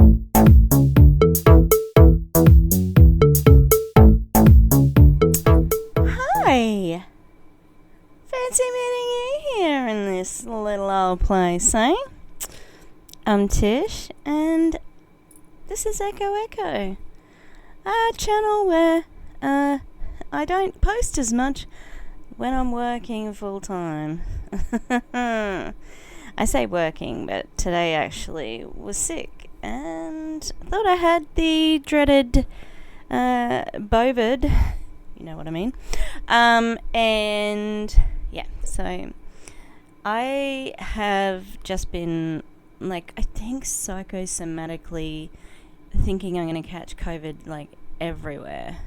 Hi! Fancy meeting you here in this little old place, eh? I'm Tish, and this is Echo Echo, a channel where I don't post as much when I'm working full time. I say working, but today actually was sick and thought I had the dreaded bovid, you know what I mean. And yeah, so I have just been I think psychosomatically thinking I'm going to catch COVID everywhere.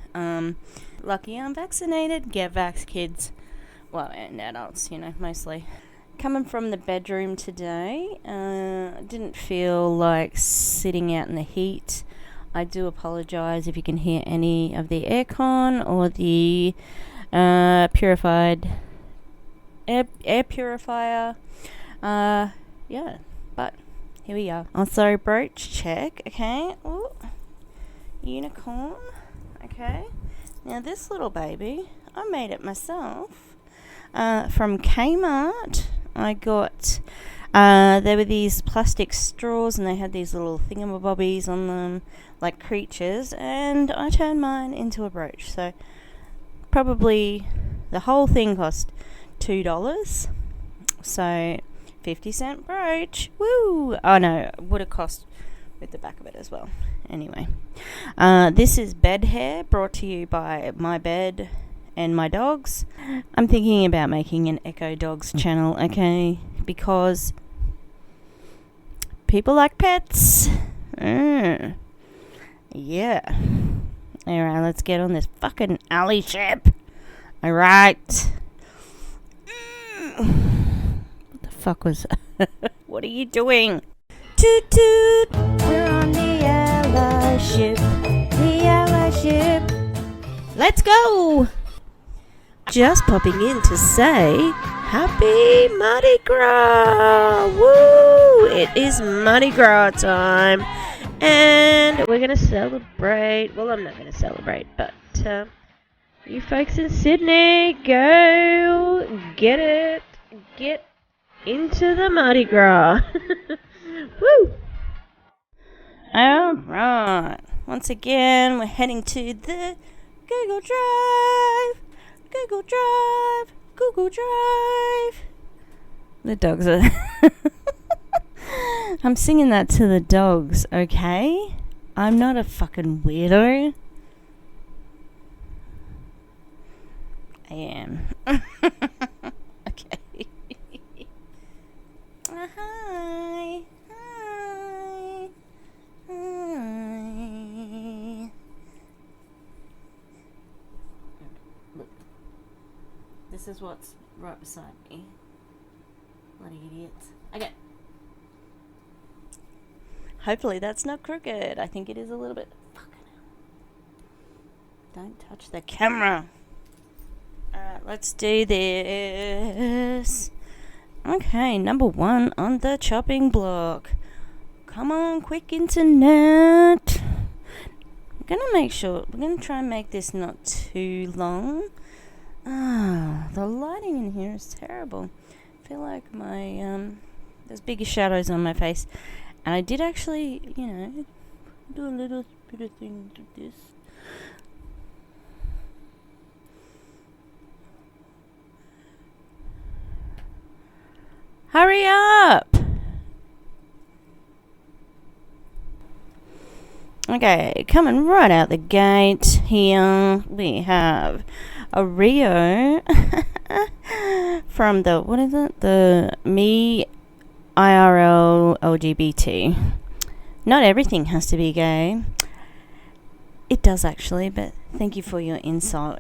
Lucky I'm vaccinated. Get vax, kids. Well, and adults, mostly. Coming from the bedroom today, didn't feel like sitting out in the heat. I do apologise if you can hear any of the aircon or the purified air purifier. Yeah, but here we are. Also, brooch check. Okay. Ooh. Unicorn. Okay. Now this little baby, I made it myself. From Kmart. I got, there were these plastic straws and they had these little thingamabobbies on them, like creatures, and I turned mine into a brooch. So probably the whole thing cost $2. So 50-cent brooch. Woo! Oh no, would have cost with the back of it as well. Anyway, this is bed hair, brought to you by my bed and my dogs. I'm thinking about making an Echo Dogs channel, okay? Because people like pets. Yeah. Alright, let's get on this fucking alley ship. Alright. What the fuck was that? What are you doing? Toot toot! We're on the ally ship. The ally ship. Let's go! Just popping in to say Happy Mardi Gras! Woo! It is Mardi Gras time. And we're going to celebrate. Well, I'm not going to celebrate, but you folks in Sydney, go get it. Get into the Mardi Gras. Woo! Alright. Once again, we're heading to the Google Drive. Google Drive. Google Drive. The dogs are... I'm singing that to the dogs, okay? I'm not a fucking weirdo. I am. Okay. Hi. Hi. Hi. Look. This is what's right beside me. Bloody idiots. Okay. Hopefully that's not crooked. I think it is a little bit. Fucking hell. Don't touch the camera. Alright, let's do this. Okay, number 1 on the chopping block. Come on, quick internet. I'm gonna make sure. We're gonna try and make this not too long. The lighting in here is terrible. I feel like my there's bigger shadows on my face. And I did actually, do a little bit of thing to this. Hurry up! Okay, coming right out the gate here, we have a Rio from the, what is it? The Me IRL LGBT. Not everything has to be gay. It does actually, but thank you for your insight.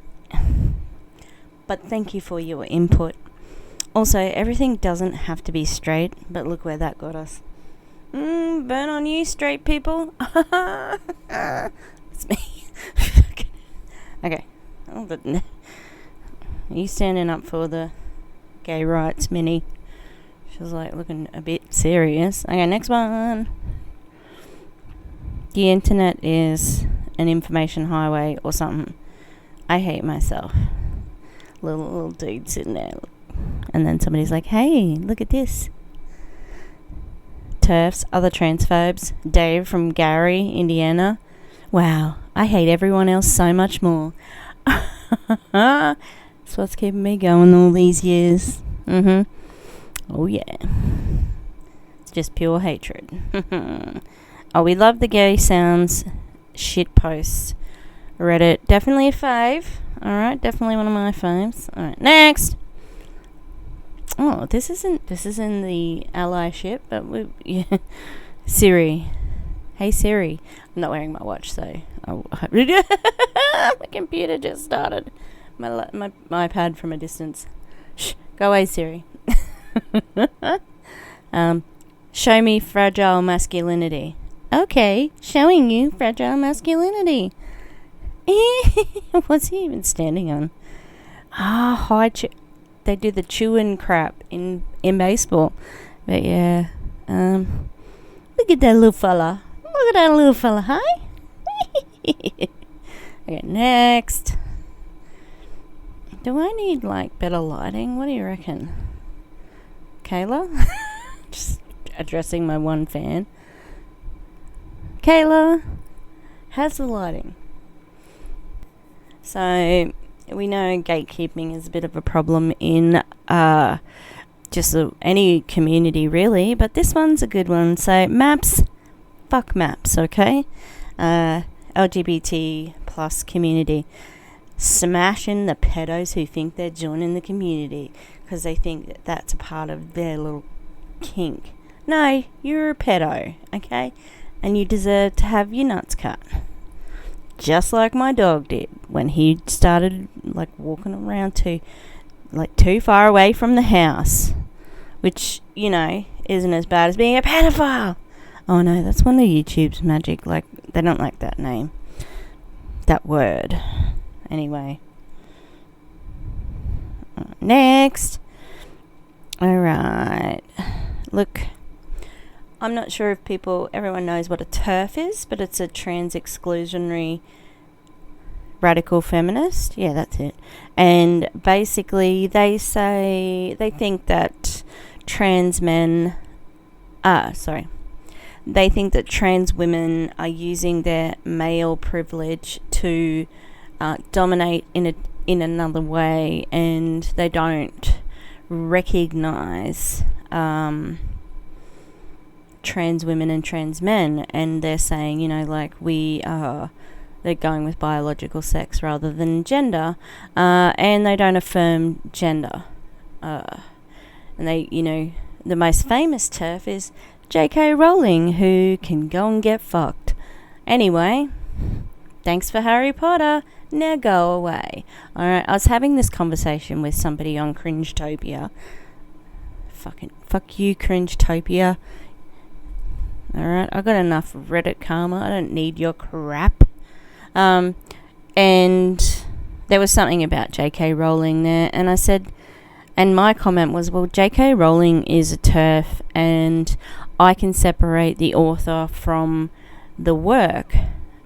But thank you for your input. Also, everything doesn't have to be straight, but look where that got us. Burn on you, straight people. It's me. Okay. Oh, but are you standing up for the gay rights, Minnie? She was looking a bit serious. Okay, next one. The internet is an information highway or something. I hate myself. Little dude sitting there. And then somebody's like, hey, look at this. TERFs, other transphobes. Dave from Gary, Indiana. Wow, I hate everyone else so much more. That's what's keeping me going all these years. Oh yeah. It's just pure hatred. Oh, we love the gay sounds shit posts. Reddit, definitely a fave. Alright, definitely one of my faves. Alright, next. Oh, this isn't the allyship, but yeah. Siri. Hey Siri. I'm not wearing my watch, so my computer just started. My iPad from a distance. Shh, go away, Siri. Show me fragile masculinity. Okay, showing you fragile masculinity. What's he even standing on? They do the chewing crap in baseball. But yeah, look at that little fella. Look at that little fella, hi? Okay, next. Do I need, better lighting? What do you reckon? Kayla? Just addressing my one fan. Kayla, how's the lighting? So, we know gatekeeping is a bit of a problem in just any community, really, but this one's a good one. So, maps, fuck maps, okay? LGBT plus community. Smashing the pedos who think they're joining the community because they think that that's a part of their little kink. No, you're a pedo, okay? And you deserve to have your nuts cut. Just like my dog did when he started walking around too far away from the house, which, isn't as bad as being a pedophile. Oh no, that's one of YouTube's magic. They don't like that name, that word. Anyway, next. Alright, look, I'm not sure if everyone knows what a TERF is, but it's a trans exclusionary radical feminist. Yeah, that's it. And basically they think that trans women are using their male privilege to dominate in another way, and they don't recognize trans women and trans men, and they're saying, they're going with biological sex rather than gender, and they don't affirm gender. And they, the most famous TERF is J.K. Rowling, who can go and get fucked. Anyway, thanks for Harry Potter. Now go away. Alright, I was having this conversation with somebody on Cringetopia. Fuck you, Cringetopia. Alright, I got enough Reddit karma. I don't need your crap. And there was something about J.K. Rowling there, and I said, and my comment was, well, J.K. Rowling is a TERF, and I can separate the author from the work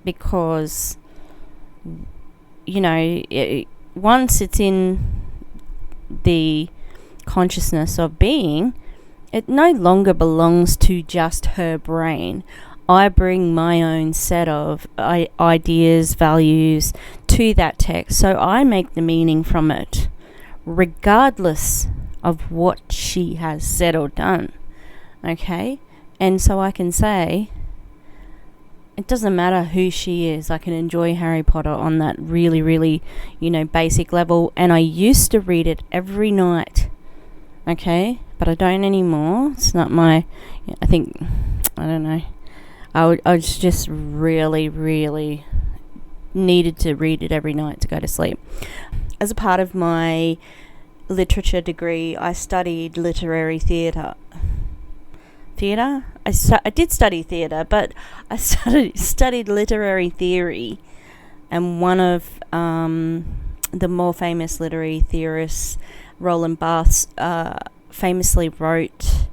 because, once it's in the consciousness of being, it no longer belongs to just her brain. I bring my own set of ideas, values to that text, so I make the meaning from it, regardless of what she has said or done. Okay? And so I can say, it doesn't matter who she is. I can enjoy Harry Potter on that really, really, basic level. And I used to read it every night. Okay? But I don't anymore. It's not my... I don't know. I was just really, really needed to read it every night to go to sleep. As a part of my literature degree, I studied literary theatre. I did study theatre, but I studied literary theory, and one of the more famous literary theorists, Roland Barthes, famously wrote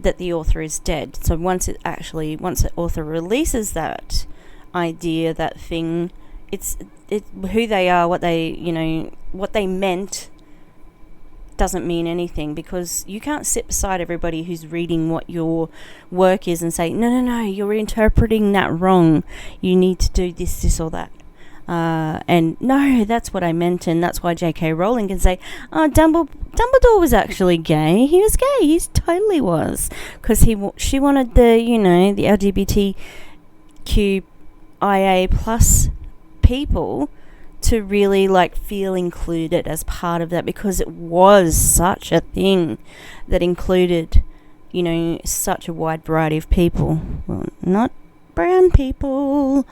that the author is dead. So once the author releases that idea, that thing, it's who they are, what they meant doesn't mean anything, because you can't sit beside everybody who's reading what your work is and say, no, you're interpreting that wrong. You need to do this or that. And no, that's what I meant, and that's why J.K. Rowling can say, oh, Dumbledore was actually gay. He was gay. He totally was, because she wanted the LGBTQIA plus people to really feel included as part of that, because it was such a thing that included, such a wide variety of people. Well, not brown people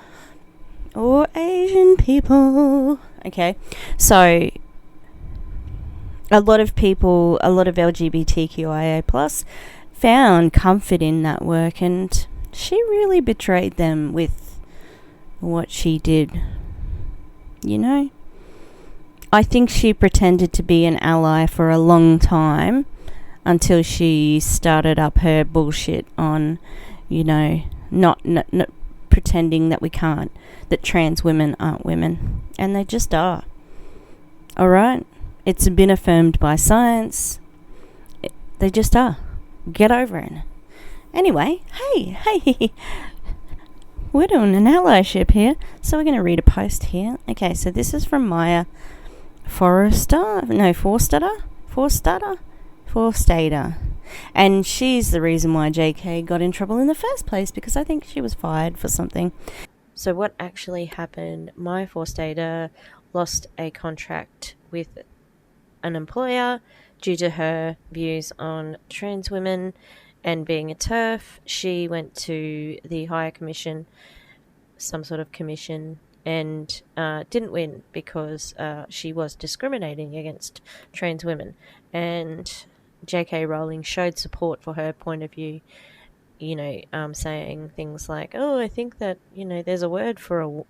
or Asian people. Okay, so a lot of LGBTQIA plus found comfort in that work, and she really betrayed them with what she did. I think she pretended to be an ally for a long time until she started up her bullshit on, not pretending that trans women aren't women. And they just are. Alright? It's been affirmed by science. They just are. Get over it. Anyway, hey. We're doing an allyship here. So we're going to read a post here. Okay, so this is from Maya Forstater. And she's the reason why JK got in trouble in the first place, because I think she was fired for something. So what actually happened, Maya Forstater lost a contract with an employer due to her views on trans women and being a TERF. She went to the higher commission, some sort of commission, and didn't win because she was discriminating against trans women. And J.K. Rowling showed support for her point of view, saying things like, oh, I think that, there's a word for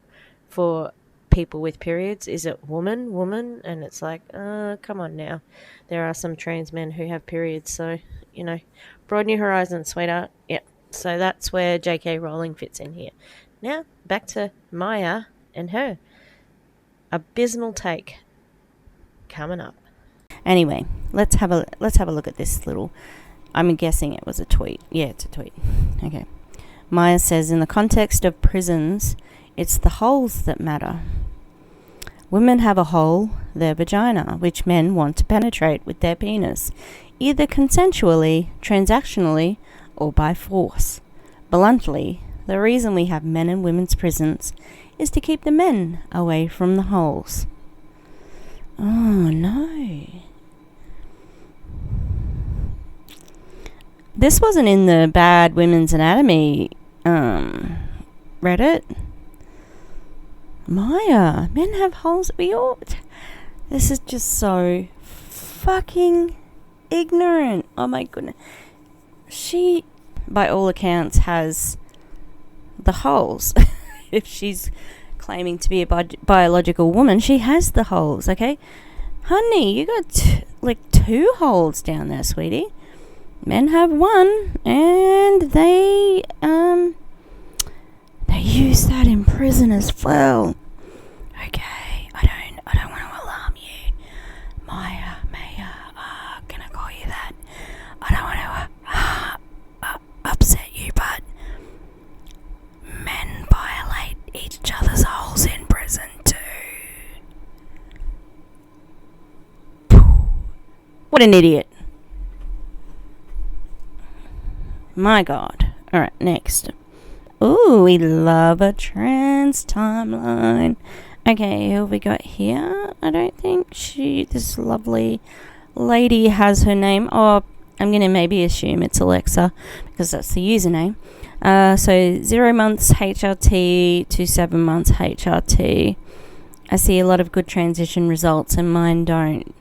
people with periods. Is it woman? And it's like, come on now. There are some trans men who have periods, so, broaden your horizons, sweetheart. Yeah, so that's where J.K. Rowling fits in here. Now, back to Maya and her abysmal take coming up. Anyway, let's have a look at this little. I'm guessing it was a tweet. Yeah, it's a tweet. Okay. Maya says, in the context of prisons, it's the holes that matter. Women have a hole, their vagina, which men want to penetrate with their penis, either consensually, transactionally, or by force. Bluntly, the reason we have men in women's prisons is to keep the men away from the holes. Oh, no. This wasn't in the Bad Women's Anatomy Reddit. Maya, men have holes. This is just so fucking ignorant. Oh my goodness. She, by all accounts, has the holes. If she's claiming to be a biological woman, she has the holes, okay? Honey, you got 2 holes down there, sweetie. Men have one, and they use that in prison as well. Okay, I don't want to alarm you, Maya. Can I call you that? I don't want to upset you, but men violate each other's holes in prison too. What an idiot. My God. Alright, next. Ooh, we love a trans timeline. Okay, who have we got here? I don't think this lovely lady has her name. Oh, I'm going to maybe assume it's Alexa, because that's the username. So 0 months HRT to 7 months HRT. I see a lot of good transition results and mine don't.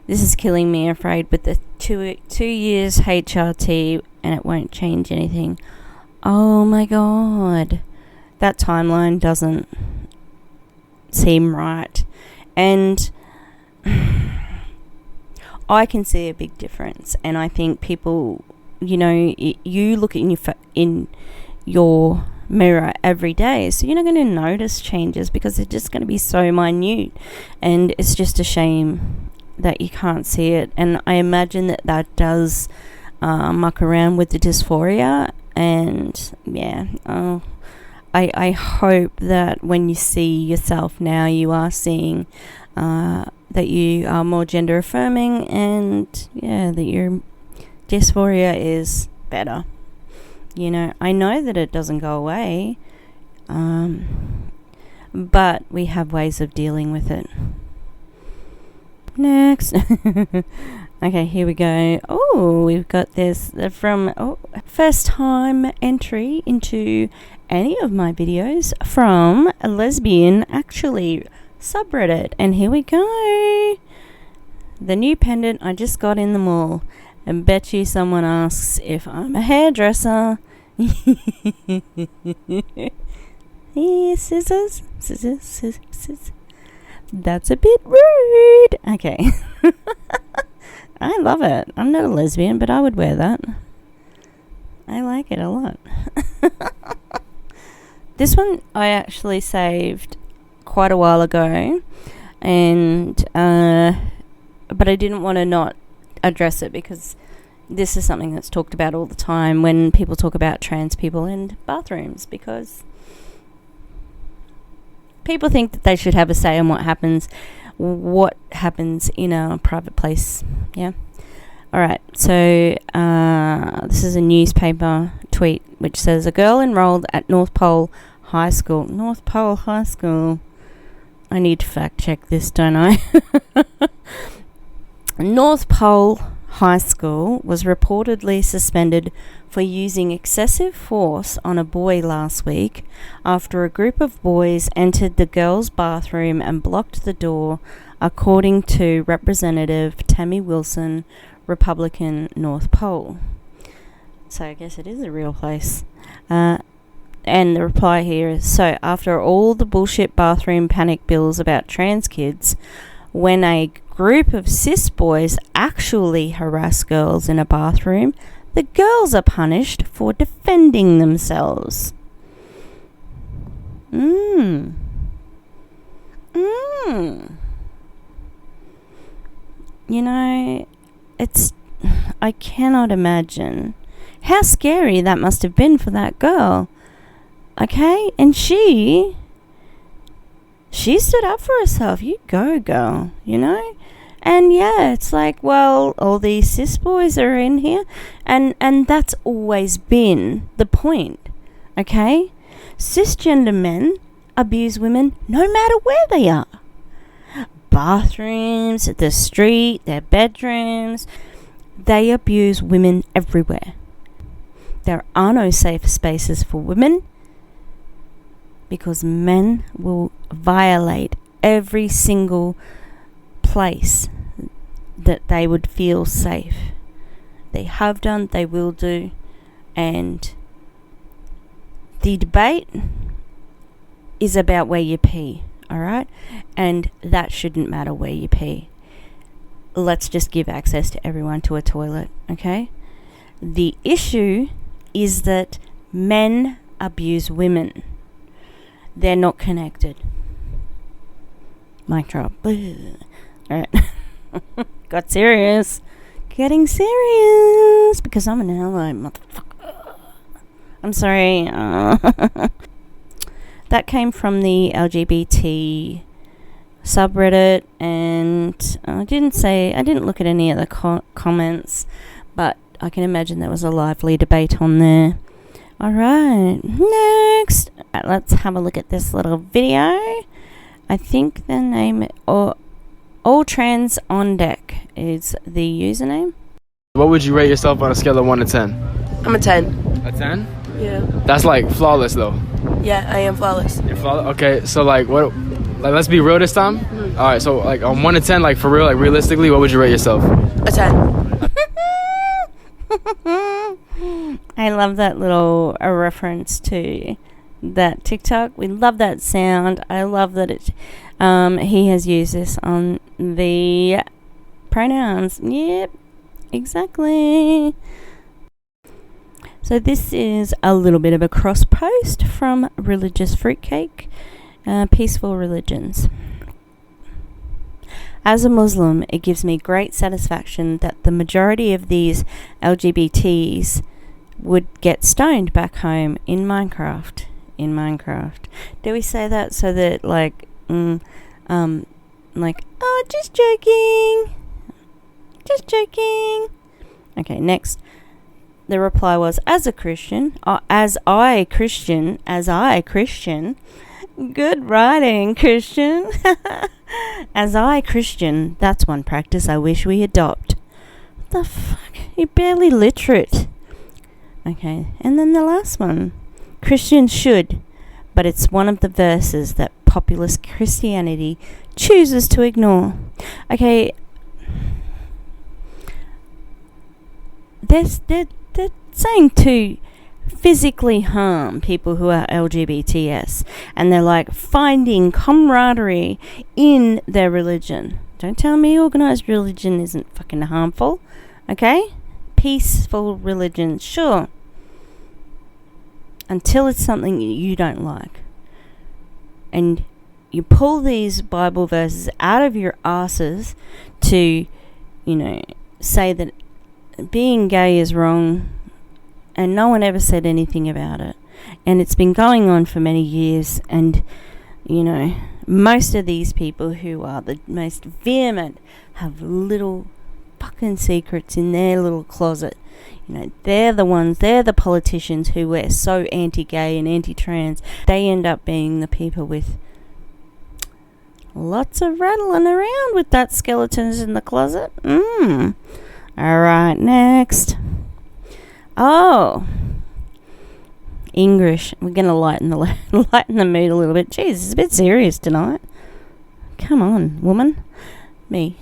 This is killing me, afraid, with the 2 years HRT, and it won't change anything. Oh my God. That timeline doesn't seem right. And I can see a big difference, and I think people you know, you look in your mirror every day, so you're not going to notice changes because they're just going to be so minute, and it's just a shame that you can't see it. And I imagine that does muck around with the dysphoria. And yeah, I hope that when you see yourself now, you are seeing that you are more gender affirming, and yeah, that your dysphoria is better. You know, I know that it doesn't go away, but we have ways of dealing with it. Next. Okay, here we go. Oh, we've got this from first time entry into any of my videos from a lesbian actually subreddit. And here we go. The new pendant I just got in the mall. And bet you someone asks if I'm a hairdresser. Yeah, scissors. That's a bit rude. Okay. I love it. I'm not a lesbian, but I would wear that. I like it a lot. This one I actually saved quite a while ago, and but I didn't want to not address it because this is something that's talked about all the time when people talk about trans people in bathrooms, because people think that they should have a say on what happens in a private place. Yeah. All right. So this is a newspaper tweet which says a girl enrolled at North Pole High School. North Pole High School. I need to fact check this, don't I? North Pole High School was reportedly suspended for using excessive force on a boy last week after a group of boys entered the girls' bathroom and blocked the door, according to Representative Tammy Wilson, Republican, North Pole. So I guess it is a real place. And the reply here is, so after all the bullshit bathroom panic bills about trans kids, when a group of cis boys actually harass girls in a bathroom, the girls are punished for defending themselves. You know, I cannot imagine how scary that must have been for that girl. Okay? And she stood up for herself. You go, girl, you know? And yeah, it's like, well, all these cis boys are in here, and that's always been the point. Okay? Cisgender men abuse women no matter where they are. Bathrooms, the street, their bedrooms. They abuse women everywhere. There are no safe spaces for women because men will violate every single place that they would feel safe. They have done, they will do, and the debate is about where you pee, alright? And that shouldn't matter where you pee. Let's just give access to everyone to a toilet, okay? The issue is that men abuse women. They're not connected. Mic drop. Alright. Got serious. Getting serious because I'm an ally, motherfucker. I'm sorry. That came from the LGBT subreddit, and I didn't look at any of the comments, but I can imagine there was a lively debate on there. Alright, next. Let's have a look at this little video. I think the name, or All Trans on Deck is the username. What would you rate yourself on a scale of 1 to 10? I'm a 10. A 10? Yeah. That's like flawless though. Yeah, I am flawless. You're flawless? Okay, so like what, like let's be real this time. Mm-hmm. Alright, so like on 1 to 10, like for real, like realistically, what would you rate yourself? A 10. I love that little reference to that TikTok. We love that sound. I love that he has used this on the pronouns. Yep, exactly. So this is a little bit of a cross post from Religious Fruitcake, Peaceful Religions. As a Muslim, it gives me great satisfaction that the majority of these LGBTs would get stoned back home in Minecraft. Do we say that so that oh, just joking. Okay, next. The reply was, as I Christian, good writing, Christian. As I Christian, that's one practice I wish we adopt. What the fuck? You're barely literate. Okay, and then the last one. Christians should, but it's one of the verses that populist Christianity chooses to ignore. Okay, they're saying to physically harm people who are LGBTs, and they're like finding camaraderie in their religion. Don't tell me organised religion isn't fucking harmful, okay? Peaceful religion, sure. Until it's something you don't like. And you pull these Bible verses out of your asses to, say that being gay is wrong, and no one ever said anything about it. And it's been going on for many years, and, most of these people who are the most vehement have little fucking secrets in their little closet. They're the politicians who are so anti-gay and anti-trans. They end up being the people with lots of rattling around with that skeletons in the closet. Alright, next. Oh, English. We're going to lighten the mood a little bit. Jeez, it's a bit serious tonight. Come on, woman. Me.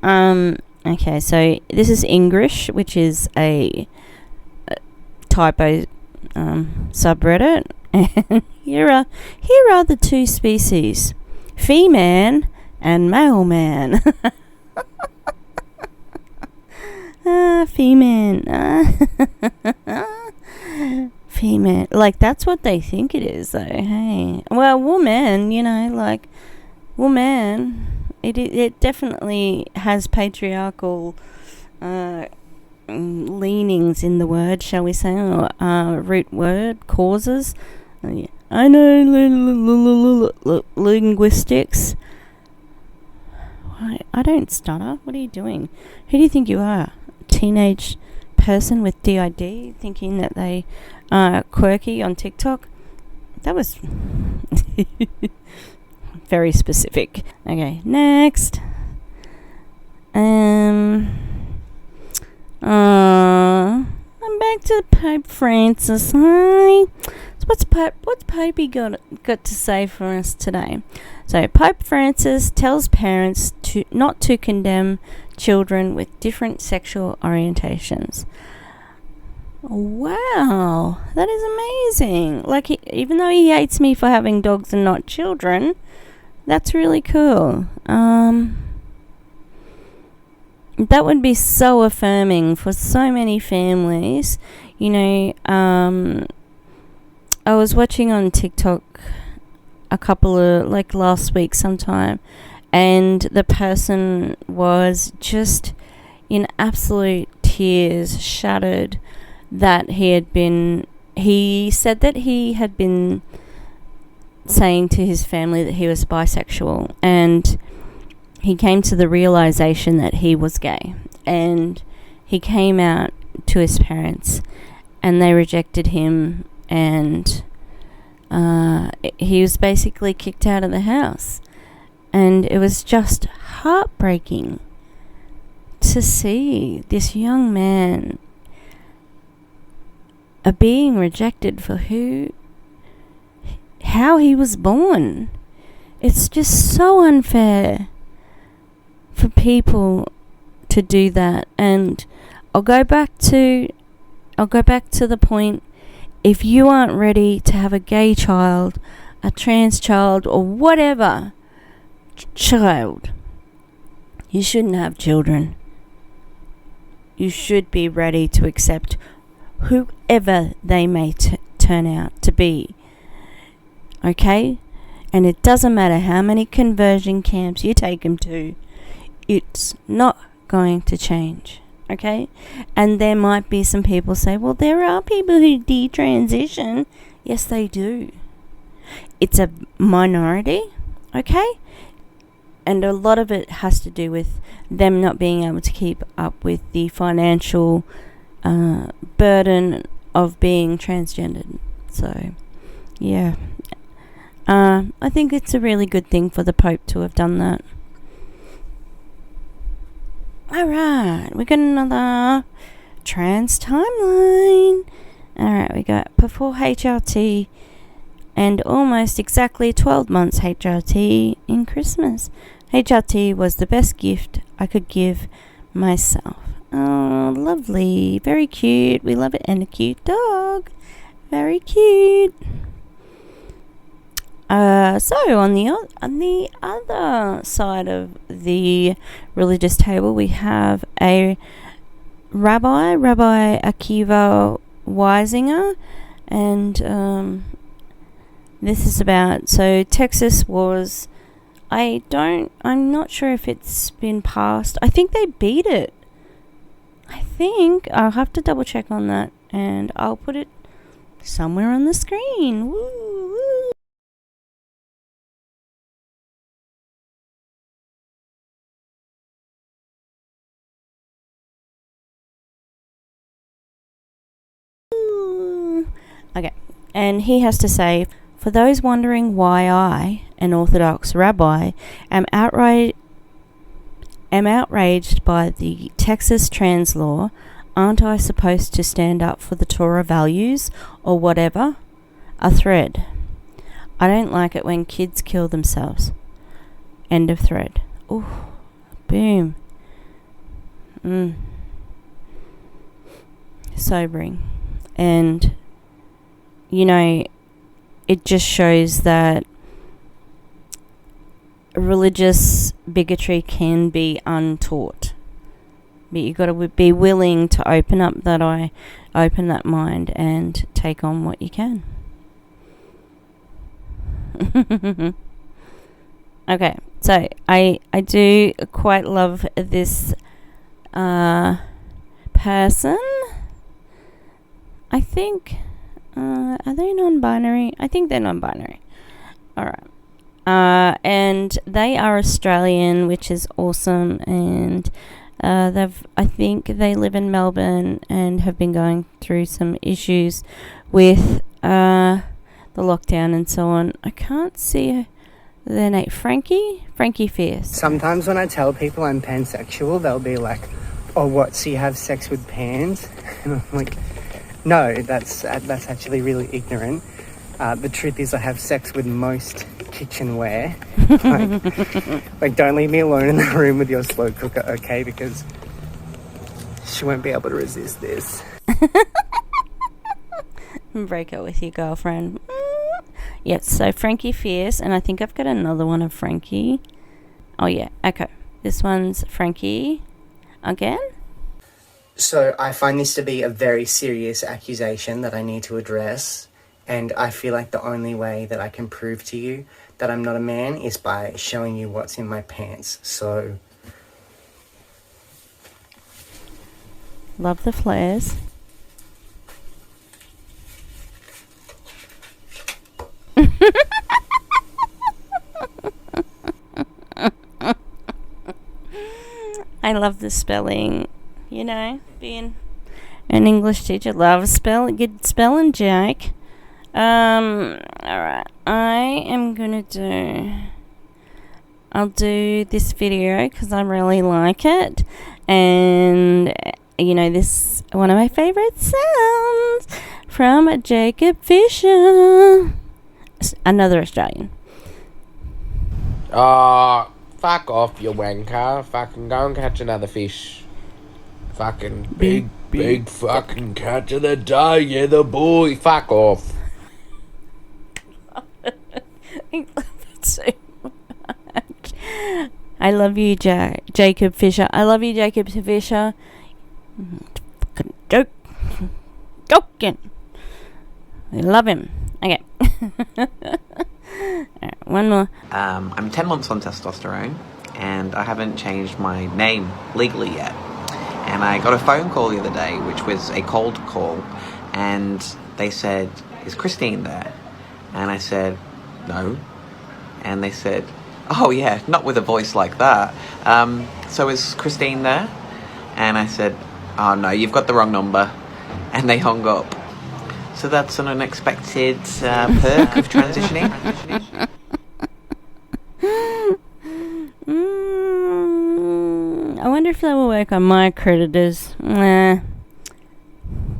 Okay, so this is English, which is a typo subreddit, and here are the two species: female and male man. Female. Female. Like, that's what they think it is, though. Hey, well, woman. Woman. It definitely has patriarchal leanings in the word, shall we say, or root word causes. I know linguistics. I don't stutter. What are you doing? Who do you think you are? A teenage person with DID thinking that they are quirky on TikTok? That was very specific. Okay, next. I'm back to Pope Francis. Hi. So what's Popey got to say for us today? So Pope Francis tells parents not to condemn children with different sexual orientations. Wow, that is amazing. Even though he hates me for having dogs and not children, that's really cool. That would be so affirming for so many families. I was watching on TikTok a couple of, last week sometime, and the person was just in absolute tears, shattered, that he said that he had been saying to his family that he was bisexual, and he came to the realization that he was gay, and he came out to his parents, and they rejected him, and he was basically kicked out of the house. And it was just heartbreaking to see this young man being rejected for how he was born. It's just so unfair for people to do that. And I'll go back to the point: if you aren't ready to have a gay child, a trans child, or whatever child, you shouldn't have children. You should be ready to accept whatever they may turn out to be. Okay? And it doesn't matter how many conversion camps you take them to, it's not going to change. Okay? And there might be some people say, well, there are people who detransition. Yes, they do. It's a minority. Okay? And a lot of it has to do with them not being able to keep up with the financial burden of being transgendered. So, yeah. I think it's a really good thing for the Pope to have done that. Alright, we got another trans timeline. Alright, we got before HRT and almost exactly 12 months HRT in Christmas. HRT was the best gift I could give myself. Oh, lovely. Very cute. We love it. And a cute dog. Very cute. So on the other side of the religious table, we have a Rabbi Akiva Weisinger, and this is about, so Texas was, I'm not sure if it's been passed. I think they beat it. I'll have to double check on that, and I'll put it somewhere on the screen. Woo, woo. Okay, and he has to say, for those wondering why I, an Orthodox rabbi, am outraged by the Texas trans law, aren't I supposed to stand up for the Torah values or whatever? A thread. I don't like it when kids kill themselves. End of thread. Ooh, boom. Sobering. And, you know, it just shows that religious bigotry can be untaught. But you've got to be willing to open up that eye, open that mind, and take on what you can. Okay, so I do quite love this person. I think, are they non-binary? I think they're non-binary. Alright. And they are Australian, which is awesome, and I think they live in Melbourne and have been going through some issues with the lockdown and so on. I can't see their name. Frankie Fierce. Sometimes when I tell people I'm pansexual, they'll be like, oh, what, so you have sex with pans? And I'm like, no, that's actually really ignorant. The truth is I have sex with most kitchenware. Like, don't leave me alone in the room with your slow cooker, okay? Because she won't be able to resist this. Break up with your girlfriend. Yes, so Frankie Fierce, and I think I've got another one of Frankie. Oh yeah, okay. This one's Frankie again. So I find this to be a very serious accusation that I need to address, and I feel like the only way that I can prove to you that I'm not a man is by showing you what's in my pants. So love the flares. I love the spelling. You know, being an English teacher, love good spelling, Jake. Alright, I'll do this video because I really like it, and you know, this one of my favorite sounds from Jacob Fisher, another Australian. Fuck off, you wanker. Fucking go and catch another fish. Fucking big fucking catch of the day, yeah, the boy. Fuck off. I love it so much. I love you, Jacob Fisher. I love you, Jacob Fisher. Fucking joke. Joking. We love him. Okay. Alright, one more. I'm 10 months on testosterone, and I haven't changed my name legally yet. And I got a phone call the other day, which was a cold call, and they said, "Is Christine there?" And I said, "No." And they said, "Oh yeah, not with a voice like that. So is Christine there?" And I said, "Oh no, you've got the wrong number." And they hung up. So that's an unexpected perk of transitioning. I wonder if that will work on my creditors. Nah,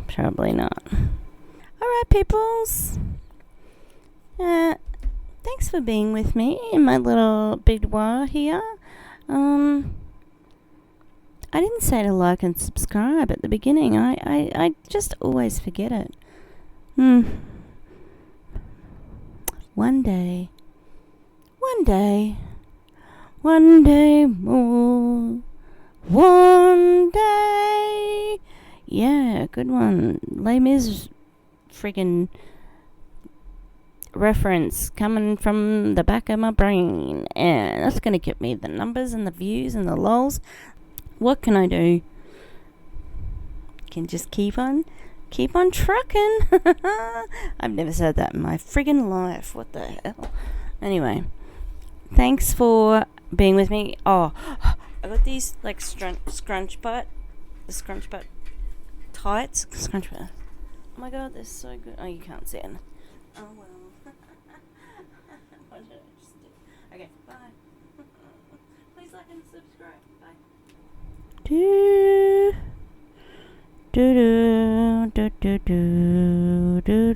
probably not. Alright, peoples. Thanks for being with me in my little boudoir here. I didn't say to like and subscribe at the beginning. I just always forget it. One day more. One day. Yeah, good one. Les Mis friggin' reference coming from the back of my brain. And that's gonna give me the numbers and the views and the lols. What can I do? Can just keep on trucking. I've never said that in my friggin' life. What the hell? Anyway, thanks for being with me. Oh, I got these like scrunch butt tights. Scrunch butt. Oh my god, they're so good. Oh, you can't see it. Oh well. What did I just do? Okay, bye. Please like and subscribe. Bye. Do do do do do do do do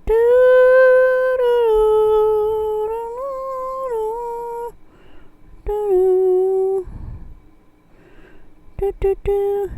do do do do do.